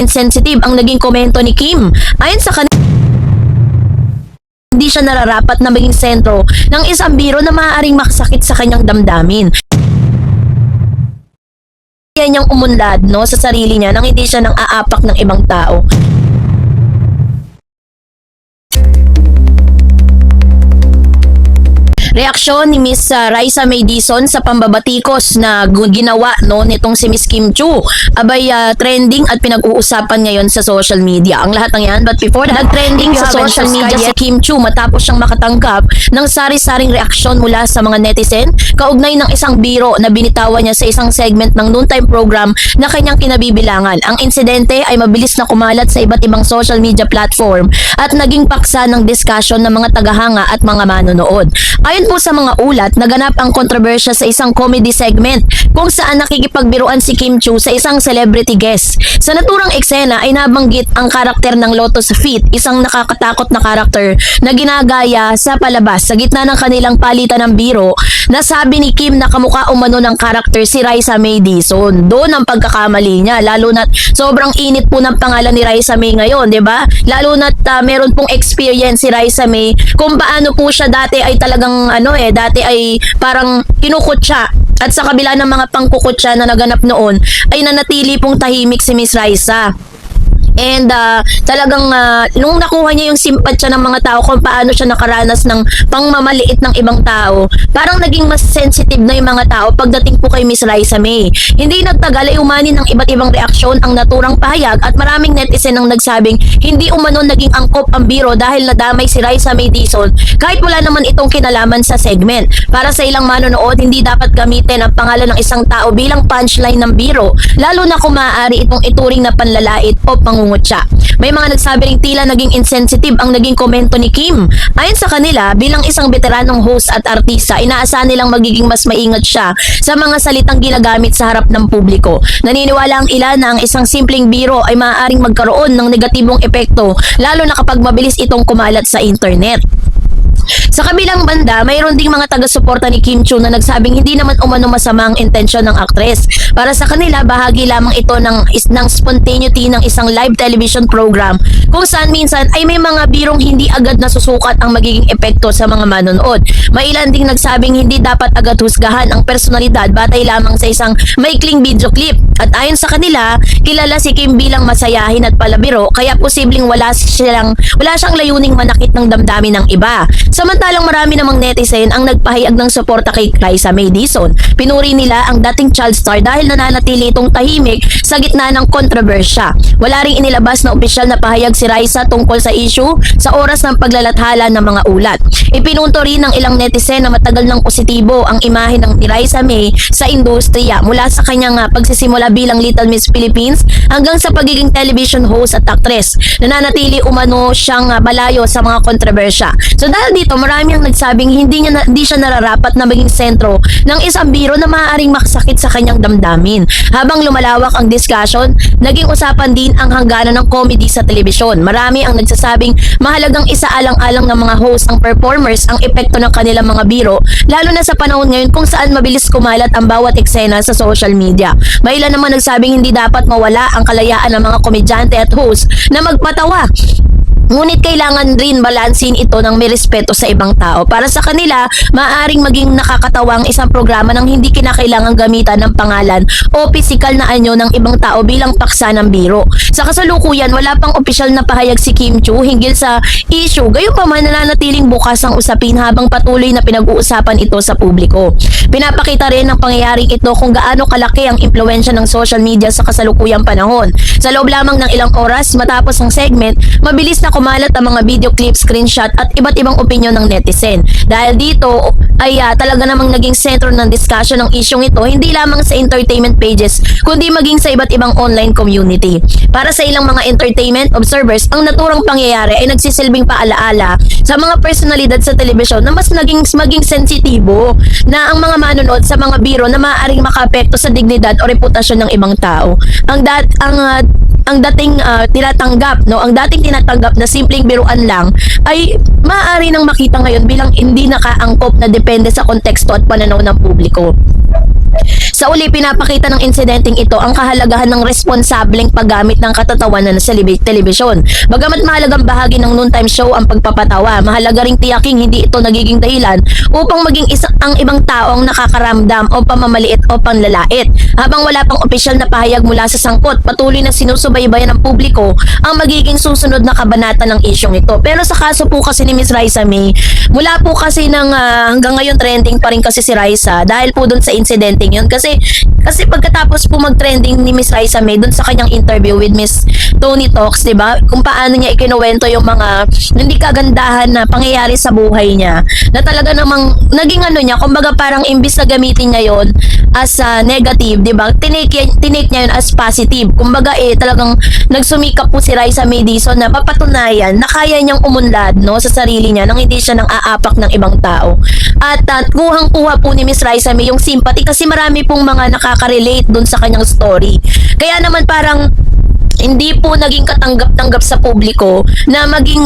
insensitive ang naging komento ni Kim. Ayon sa kanila, hindi siya nararapat na maging sentro ng isang biro na maaaring makasakit sa kanyang damdamin. Kaya niyang umunlad sa sarili niya nang hindi siya nang aapak ng ibang tao. Reaksyon ni Miss Raisa May Dizon sa pambabatikos na ginawa nitong si Miss Kim Chiu abay trending at pinag-uusapan ngayon sa social media. Ang lahat ng yan, but before that, nag-trending sa social media si Kim Chiu matapos siyang makatanggap ng sari-saring reaksyon mula sa mga netizen kaugnay ng isang biro na binitawan niya sa isang segment ng noontime program na kanyang kinabibilangan. Ang insidente ay mabilis na kumalat sa iba't ibang social media platform at naging paksa ng discussion ng mga tagahanga at mga manonood. Ayon po sa mga ulat, naganap ang kontrobersya sa isang comedy segment kung saan nakikipagbiruan si Kim Chiu sa isang celebrity guest. Sa naturang eksena ay nabanggit ang karakter ng Lotus Feet, isang nakakatakot na karakter na ginagaya sa palabas sa gitna ng kanilang palitan ng biro. Nasabi ni Kim na kamukha umano ng karakter si Raisa May Dizon. Doon ang pagkakamali niya, lalo na sobrang init po ng pangalan ni Raisa May ngayon, 'di ba? Lalo na meron pong experience si Raisa May kung paano po siya dati ay talagang dati ay parang kinukutya at sa kabila ng mga pangkukutya na naganap noon ay nanatili pong tahimik si Miss Raisa. And talagang nung nakuha niya yung simpatya ng mga tao kung paano siya nakaranas ng pangmamaliit ng ibang tao, parang naging mas sensitive na yung mga tao pagdating po kay Miss Raisa May. Hindi nagtagal ay umani ng iba't ibang reaksyon ang naturang pahayag at maraming netizen ang nagsabing hindi umano naging angkop ang biro dahil nadamay si Raisa May Dizon kahit wala naman itong kinalaman sa segment. Para sa ilang manonood, hindi dapat gamitin ang pangalan ng isang tao bilang punchline ng biro, lalo na kung maaari itong ituring na panlalait o pangungutya. May mga nagsabi ring tila naging insensitive ang naging komento ni Kim. Ayon sa kanila, bilang isang veteranong host at artista, inaasahan nilang magiging mas maingat siya sa mga salitang ginagamit sa harap ng publiko. Naniniwala ang ilan na ang isang simpleng biro ay maaaring magkaroon ng negatibong epekto, lalo na kapag mabilis itong kumalat sa internet. Sa kabilang banda, mayroon ding mga taga-suporta ni Kim Chiu na nagsabing hindi naman umano masama ang intensyon ng aktres. Para sa kanila, bahagi lamang ito ng spontaneity ng isang live television program kung saan minsan ay may mga birong hindi agad nasusukat ang magiging epekto sa mga manonood. May ilan ding nagsabing hindi dapat agad husgahan ang personalidad batay lamang sa isang maikling video clip. At ayon sa kanila, kilala si Kim bilang masayahin at palabiro kaya posibleng wala siyang layuning manakit ng damdamin ng iba. Samantalang marami namang netizen ang nagpahayag ng suporta kay Raisa May Dizon. Pinuri nila ang dating child star dahil nananatili itong tahimik sa gitna ng kontrobersya. Wala ring inilabas na opisyal na pahayag si Raisa tungkol sa issue sa oras ng paglalathala ng mga ulat. Ipinunto rin ng ilang netizen na matagal ng positibo ang imahe ng Raisa May sa industriya mula sa kanyang pagsisimula bilang Little Miss Philippines hanggang sa pagiging television host at actress. Nananatili umano siyang malayo sa mga kontrobersya. So dahil dito, marami ang nagsabing hindi siya nararapat na maging sentro ng isang biro na maaaring makasakit sa kanyang damdamin. Habang lumalawak ang discussion, naging usapan din ang hangganan ng comedy sa telebisyon. Marami ang nagsasabing mahalagang isaalang-alang ng mga host ang performers ang epekto ng kanilang mga biro, lalo na sa panahon ngayon kung saan mabilis kumalat ang bawat eksena sa social media. May ilan naman nagsabing hindi dapat mawala ang kalayaan ng mga komedyante at host na magpatawa. Ngunit kailangan rin balansin ito ng may respeto sa ibang tao. Para sa kanila, maaaring maging nakakatawa ang isang programa nang hindi kinakailangang gamitan ng pangalan o pisikal na anyo ng ibang tao bilang paksa ng biro. Sa kasalukuyan, wala pang opisyal na pahayag si Kim Chiu hinggil sa issue. Gayunpaman, nananatiling bukas ang usapin habang patuloy na pinag-uusapan ito sa publiko. Pinapakita rin ng pangyayaring ito kung gaano kalaki ang impluwensya ng social media sa kasalukuyang panahon. Sa loob lamang ng ilang oras matapos ang segment, mabilis na kumalat ang mga video clip, screenshot at iba't ibang opinyon ng netizen. Dahil dito ay talaga namang naging sentro ng discussion ng isyong ito hindi lamang sa entertainment pages kundi maging sa iba't ibang online community. Para sa ilang mga entertainment observers, ang naturang pangyayari ay nagsisilbing paalaala sa mga personalidad sa telebisyon na mas maging sensitibo na ang mga manonood sa mga biro na maaaring makaapekto sa dignidad o reputasyon ng ibang tao. ang dating tinatanggap, no? Ang dating tinatanggap na simpleng biruan lang ay maaari nang makita ngayon bilang hindi nakaangkop na depende sa konteksto at pananaw ng publiko. Sa uli, pinapakita ng insidenteng ito ang kahalagahan ng responsableng paggamit ng katatawanan sa telebisyon. Bagamat mahalagang bahagi ng noontime show ang pagpapatawa, mahalaga ring tiyaking hindi ito nagiging dahilan upang maging ang ibang taong nakakaramdam o pamamaliit o panlalait. Habang wala pang opisyal na pahayag mula sa sangkot, patuloy na sinusubaybayan ng publiko ang magiging susunod na kabanata ng isyong ito. Pero sa kaso po kasi ni Miss Raisa May, mula po kasi hanggang ngayon trending pa rin kasi si Raisa dahil po dun sa insidenteng yun. Kasi pagkatapos po mag-trending ni Miss Raisa May dun sa kanyang interview with Miss Tony Talks, 'di ba? Kung paano niya ikinuwento yung mga hindi kagandahan na pangyayari sa buhay niya. Na talaga namang naging niya, kumbaga parang imbis na gamitin niya 'yon as negative, 'di ba? Tinake niya 'yon as positive. Kumbaga talagang nagsumikap po si Raisa May Dizon na papatunayan na kaya niyang umunlad, no, sa sarili niya nang hindi siya nang aapak ng ibang tao. At kuhang-kuha po ni Miss Raisa May yung sympathy kasi marami pong mga nakaka-relate dun sa kanyang story. Kaya naman parang hindi po naging katanggap-tanggap sa publiko na maging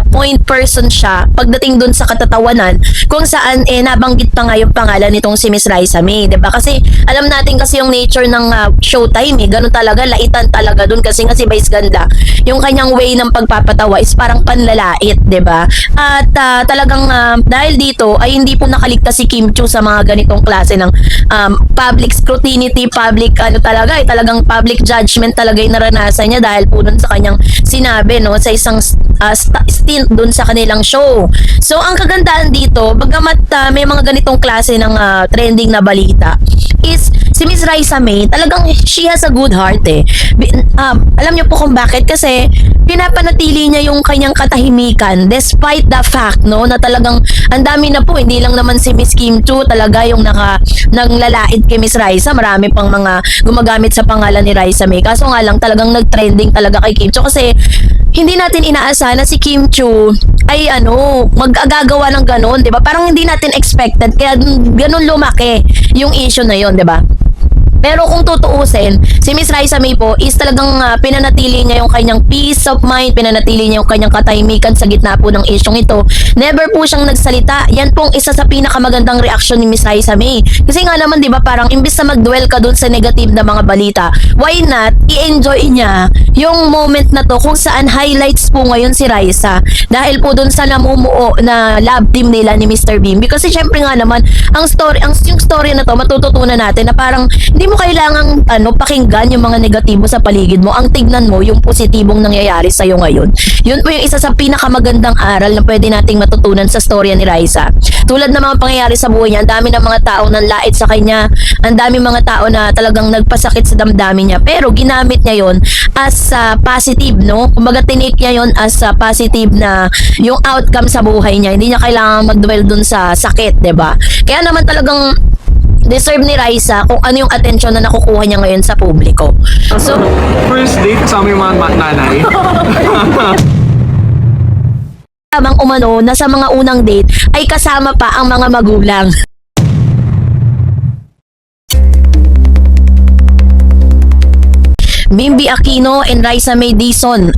point person siya pagdating dun sa katatawanan kung saan nabanggit pa nga yung pangalan nitong si Miss Raisa May, 'di ba? Kasi alam natin kasi yung nature ng Showtime, ganun talaga, laitan talaga dun kasi nga si Vice Ganda, yung kanyang way ng pagpapatawa is parang panlalait, 'di ba? At talagang dahil dito ay hindi po nakaligtas si Kim Chiu sa mga ganitong klase ng public scrutiny, talagang public judgment talaga yung naranasan niya dahil po dun sa kanyang sinabi, no, sa isang stint dun sa kanilang show. So ang kagandahan dito, bagamat may mga ganitong klase ng trending na balita, is si Miss Raisa May talagang she has a good heart alam niyo po kung bakit, kasi pinapanatili niya yung kanyang katahimikan despite the fact, no, na talagang ang dami na po, hindi lang naman si Miss Kim Chiu talaga yung nanglalait kay Miss Raisa, marami pang mga gumagamit sa pangalan ni Raisa May. Kaso nga lang talagang nag-trending talaga kay Kim Chiu kasi hindi natin inaasahan na si Kim Chiu ay mag-agagawa ng ganon, 'di ba? Parang hindi natin expected kaya ganon lumaki yung issue na 'yon, 'di ba? Pero kung tutuusin, si Miss Raisa May po is talagang pinanatili niya yung kanyang peace of mind, pinanatili niya yung kanyang katahimikan sa gitna po ng isyong ito. Never po siyang nagsalita. Yan pong isa sa pinakamagandang reaksyon ni Miss Raisa May. Kasi nga naman, 'di ba, parang imbis na mag-dwell ka dun sa negative na mga balita, why not i-enjoy niya yung moment na to kung saan highlights po ngayon si Raisa dahil po dun sa namumuo na love team nila ni Mr. Beam. Kasi syempre nga naman, yung story na to, matututunan natin na parang hindi mo kailangang pakinggan yung mga negatibo sa paligid mo. Ang tignan mo yung positibong nangyayari sa iyo ngayon. Yun po yung isa sa pinakamagandang aral na pwede nating matutunan sa storya ni Raisa. Tulad ng mga pangyayari sa buhay niya, ang dami ng mga tao nang lait sa kanya, ang dami mga tao na talagang nagpasakit sa damdamin niya, pero ginamit niya yon as positive, no? Kumbaga tinake niya yon as positive na yung outcome sa buhay niya. Hindi niya kailangan mag-dwell dun sa sakit, 'di ba? Kaya naman talagang deserve ni Raisa kung ano yung atensyon na nakukuha niya ngayon sa publiko. So, first date kasama yung mga nanay. tamang umano na sa mga unang date ay kasama pa ang mga magulang. Bimbi Aquino and Raisa May Dizon,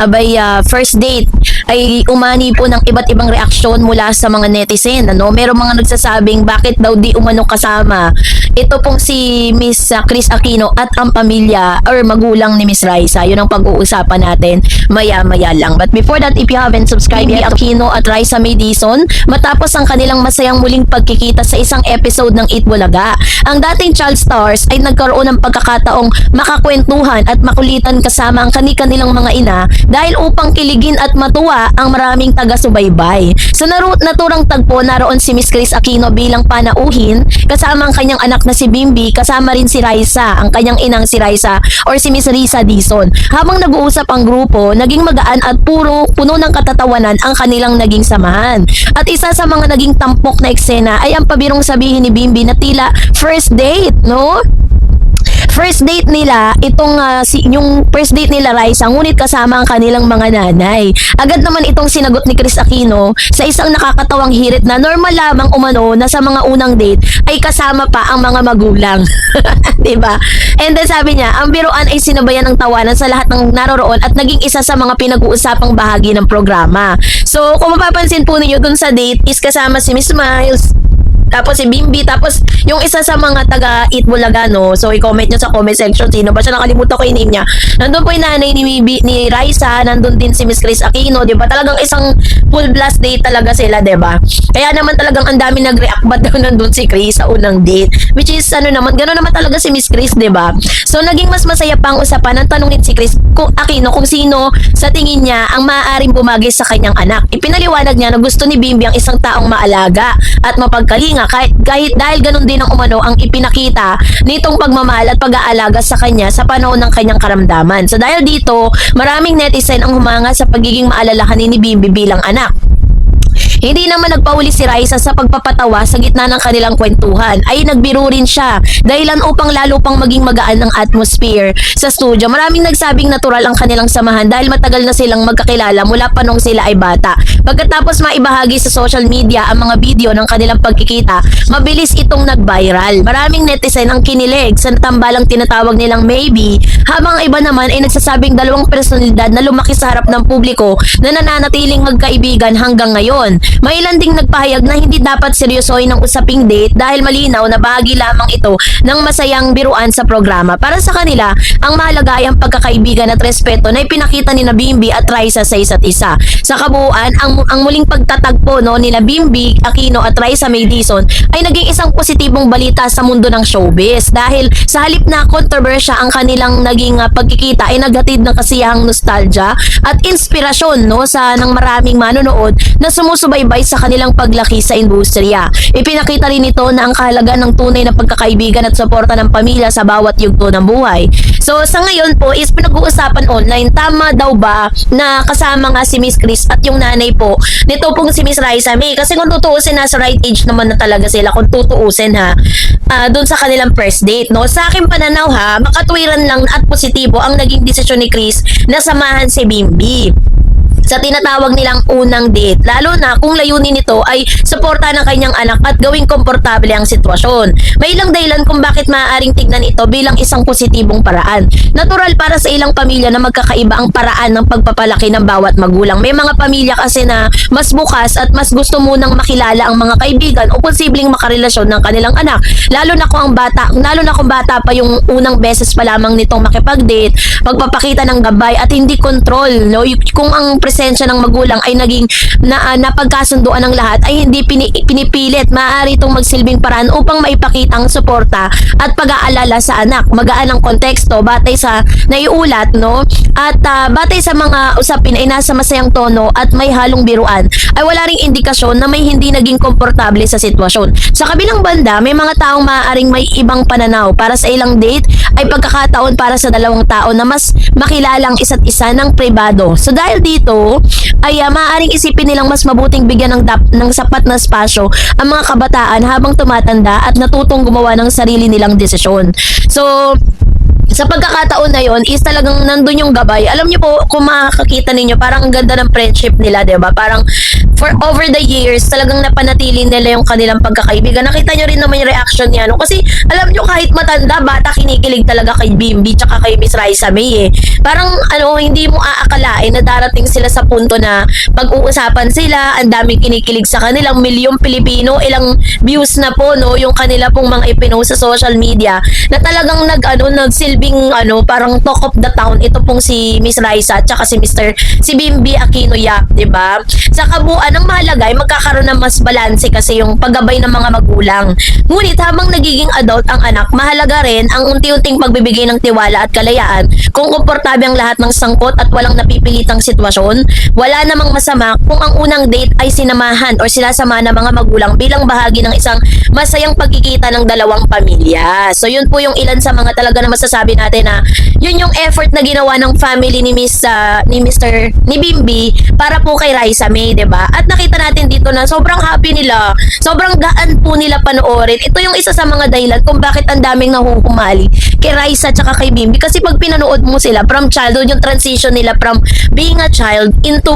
first date ay umani po ng iba't ibang reaksyon mula sa mga netizen. Merong mga nagsasabing bakit daw di umano kasama ito pong si Miss Chris Aquino at ang pamilya or magulang ni Miss Raisa. Yun ang pag-uusapan natin maya-maya lang. But before that, if you haven't subscribed yet, Aquino at Raisa May Dizon, matapos ang kanilang masayang muling pagkikita sa isang episode ng Eat Bulaga, ang dating child stars ay nagkaroon ng pagkakataong makakwentuhan at makulitan kasama ang kanilang mga ina dahil upang kiligin at matuwa ang maraming taga-subaybay. Sa naturang tagpo, naroon si Miss Chris Aquino bilang panauhin kasama ang kanyang anak na si Bimbi, kasama rin si Raisa, ang kanyang inang si Raisa or si Miss Risa Dizon. Habang nag-uusap ang grupo, naging magaan at puno ng katatawanan ang kanilang naging samahan. At isa sa mga naging tampok na eksena ay ang pabirong sabihin ni Bimbi na tila first date, no? first date nila, yung first date nila Raisa, ngunit kasama ang kanilang mga nanay. Agad naman itong sinagot ni Chris Aquino sa isang nakakatawang hirit na normal lamang umano na sa mga unang date ay kasama pa ang mga magulang. Diba? And then sabi niya, ang biruan ay sinabayan ng tawanan sa lahat ng naroroon at naging isa sa mga pinag-uusapang bahagi ng programa. So, kung mapapansin po ninyo dun sa date is kasama si Miss Miles, tapos si Bimbi, tapos yung isa sa mga taga Eat Bulaga, no? So, i-comment nyo sa comment section sino ba siya, nakalimutan ko yung name niya. Nandun po yung nanay ni Raisa, nandun din si Miss Chris Aquino, diba? Talagang isang full blast date talaga sila, diba? Kaya naman talagang ang dami nag-react ba't daw nandun si Chris sa unang date. Which is, gano'n naman talaga si Miss Chris, diba? So, naging mas masaya pa ang usapan nang tanungin si Chris Aquino kung sino sa tingin niya ang maaaring bumagay sa kanyang anak. Ipinaliwanag niya na gusto ni Bimbi ang isang taong maalaga at mapagkalinga kahit dahil ganun din ang umano ang ipinakita nitong pagmamahal at pag-aalaga sa kanya sa panahon ng kanyang karamdaman. So dahil dito, maraming netizen ang humanga sa pagiging maalalahanin ni Bimbi bilang anak. Hindi naman nagpahuli si Raisa sa pagpapatawa sa gitna ng kanilang kwentuhan. Ay nagbiro rin siya dahilan upang lalo pang maging magaan ng atmosphere sa studio. Maraming nagsabing natural ang kanilang samahan dahil matagal na silang magkakilala mula pa nung sila ay bata. Pagkatapos maibahagi sa social media ang mga video ng kanilang pagkikita, mabilis itong nag-viral. Maraming netizen ang kinilig sa tambalang tinatawag nilang maybe, habang iba naman ay nagsasabing dalawang personalidad na lumaki sa harap ng publiko na nananatiling magkaibigan hanggang ngayon. May ilan ding nagpahayag na hindi dapat seryosohin ang usaping date dahil malinaw na bahagi lamang ito ng masayang biruan sa programa. Para sa kanila, ang mahalaga ay ang pagkakaibigan at respeto na ipinakita ni Bimbi at Raisa sa isa't isa. Sa kabuuan, ang muling pagtatagpo nila Bimbi Aquino at Raisa May Dizon ay naging isang positibong balita sa mundo ng showbiz dahil sa halip na kontrobersya ang kanilang naging pagkikita ay naghatid ng kasiyahang nostalgia at inspirasyon sa ng maraming manonood na sumusubaybay sa kanilang paglaki sa industriya. Ipinakita rin ito na ang kahalagan ng tunay na pagkakaibigan at suporta ng pamilya sa bawat yugto ng buhay. So sa ngayon po is pinag-uusapan online, tama daw ba na kasama nga si Miss Chris at yung nanay po nito pong si Miss Raisa May, kasi kung tutuusin nasa right age naman na talaga sila kung tutuusin doon sa kanilang first date, no? Sa aking pananaw makatwiran lang at positibo ang naging desisyon ni Chris na samahan si Bimbi sa tinatawag nilang unang date, lalo na kung layunin nito ay suporta ng kanyang anak at gawing komportable ang sitwasyon. May ilang dahilan kung bakit maaaring tignan ito bilang isang positibong paraan. Natural para sa ilang pamilya na magkakaiba ang paraan ng pagpapalaki ng bawat magulang. May mga pamilya kasi na mas bukas at mas gusto munang makilala ang mga kaibigan o posibleng makarelasyon ng kanilang anak. Lalo na kung bata pa yung unang beses pa lamang nitong makipag-date, pagpapakita ng gabay at hindi control, no? Kung ang presensya ng magulang ay naging napagkasunduan ng lahat ay hindi pinipilit, maaari itong magsilbing paraan upang maipakita ang suporta at pag-aalala sa anak. Magaan ang konteksto batay sa naiulat, no? At batay sa mga usapin ay nasa masayang tono at may halong biruan, ay wala ring indikasyon na may hindi naging komportable sa sitwasyon. Sa kabilang banda, may mga taong maaaring may ibang pananaw. Para sa ilang date ay pagkakataon para sa dalawang tao na mas makilala ang isa't isa ng pribado. So dahil dito ay maaaring isipin nilang mas mabuting bigyan ng sapat na espasyo ang mga kabataan habang tumatanda at natutong gumawa ng sarili nilang desisyon. So sa pagkakataon na yon is talagang nandun yung gabay. Alam niyo po, kung makakakita ninyo, parang ang ganda ng friendship nila, diba? Parang for over the years, talagang napanatili nila yung kanilang pagkakaibigan. Nakita nyo rin naman yung reaction niya, no? Kasi alam nyo, kahit matanda, bata, kinikilig talaga kay Bimbi tsaka kay Miss Raisa May Parang hindi mo aakalain na darating sila sa punto na pag-uusapan sila, ang daming kinikilig sa kanilang milyong Pilipino, ilang views na po, no? Yung kanila pong mga ipinost sa social media na talagang nagsilbing parang talk of the town. Ito pong si Miss Raisa at saka si Bimbi Aquino Yap, diba? Sa kabuuan ng mahalaga ay magkakaroon ng mas balanse kasi yung paggabay ng mga magulang. Ngunit habang nagiging adult ang anak, mahalaga rin ang unti-unting pagbibigay ng tiwala at kalayaan. Kung komportable ang lahat ng sangkot at walang napipilitang sitwasyon, wala namang masama kung ang unang date ay sinamahan o sinasama ng mga magulang bilang bahagi ng isang masayang pagkikita ng dalawang pamilya. So yun po yung ilan sa mga talaga na masasabi masasabi natin na yun yung effort na ginawa ng family ni ni Bimbi para po kay Raisa May, 'di ba? At nakita natin dito na sobrang happy nila, sobrang gaan po nila panoorin. Ito yung isa sa mga dahilan kung bakit ang daming nahuhumali kay Raisa at kay Bimbi, kasi pag pinanood mo sila from childhood, yung transition nila from being a child into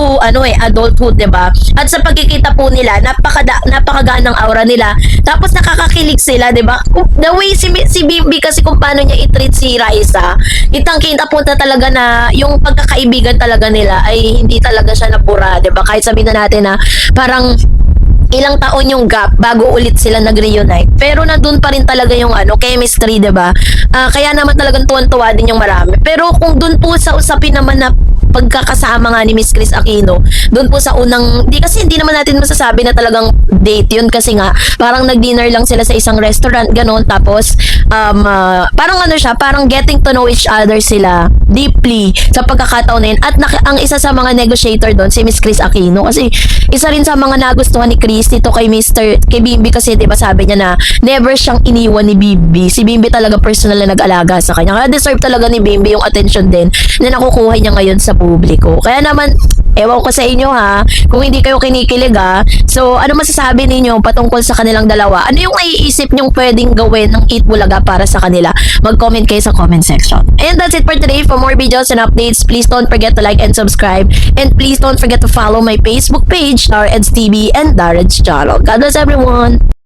adulthood, 'di ba? At sa pagkikita po nila, napakagaan ng aura nila. Tapos nakakakilig sila, 'di ba? The way si Bimbi kasi kung paano niya i-treat si Raisa, kitang-kita po talaga na yung pagkakaibigan talaga nila ay hindi talaga siya nabura, 'di ba? Kahit sabihin na natin na parang ilang taon yung gap bago ulit sila nag-reunite. Pero nandun pa rin talaga yung chemistry, 'di ba? Kaya naman talagang tuwan-tuwa din yung marami. Pero kung dun po sa usapin naman na pagkakasama nga ni Miss Chris Aquino, doon po sa unang, hindi naman natin masasabi na talagang date yun, kasi nga parang nag-dinner lang sila sa isang restaurant, ganon. Tapos parang parang getting to know each other sila deeply sa pagkakataon na yun. At ang isa sa mga negotiator doon si Miss Chris Aquino, kasi isa rin sa mga nagustuhan ni Chris dito kay Bimbi, kasi 'di ba sabi niya na never siyang iniwan ni Bimbi. Si Bimbi talaga personal na nag-alaga sa kanya. Kaya deserve talaga ni Bimbi yung attention din na nakukuha niya ngayon sa publiko. Kaya naman, ewan ko sa inyo ha, kung hindi kayo kinikilig ha. So, ano masasabi ninyo patungkol sa kanilang dalawa? Ano yung naiisip nyong pwedeng gawin ng Eat Bulaga para sa kanila? Mag-comment kayo sa comment section. And that's it for today. For more videos and updates, please don't forget to like and subscribe. And please don't forget to follow my Facebook page, Dareds TV and Dareds Channel. God bless everyone!